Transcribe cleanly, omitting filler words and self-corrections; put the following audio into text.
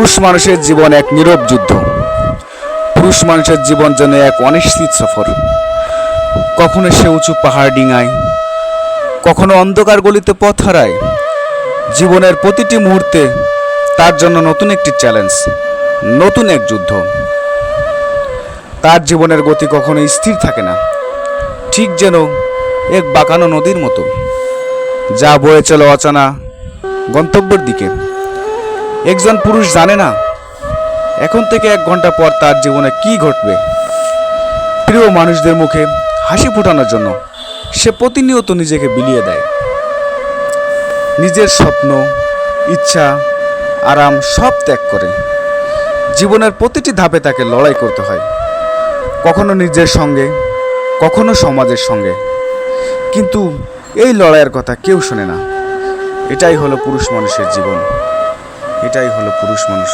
পুরুষ মানুষের জীবন এক নীরব যুদ্ধ। পুরুষ মানুষের জীবন যেন এক অনিশ্চিত সফর। কখনো সে উঁচু পাহাড় ডিঙায়, কখনো অন্ধকার গলিতে পথ হারায়। জীবনের প্রতিটি মুহূর্তে তার জন্য নতুন একটি চ্যালেঞ্জ, নতুন এক যুদ্ধ। তার জীবনের গতি কখনো স্থির থাকে না, ঠিক যেন এক বাঁকানো নদীর মতো, যা বয়ে চলে অজানা গন্তব্যের দিকে। একজন পুরুষ জানে না এখন থেকে 1 ঘন্টা পর তার জীবনে কি ঘটবে। প্রিয় মানুষদের মুখে হাসি ফোটানোর জন্য সে প্রতিনিয়ত নিজেকে বিলিয়ে দেয়। নিজের স্বপ্ন, ইচ্ছা, আরাম সব ত্যাগ করে। জীবনের প্রতিটি ধাপে তাকে লড়াই করতে হয়, কখনো নিজের সঙ্গে, কখনো সমাজের সঙ্গে। কিন্তু এই লড়াইয়ের কথা কেউ শোনে না। এটাই হলো পুরুষ মানুষের জীবন, এটাই হলো পুরুষ মানুষ।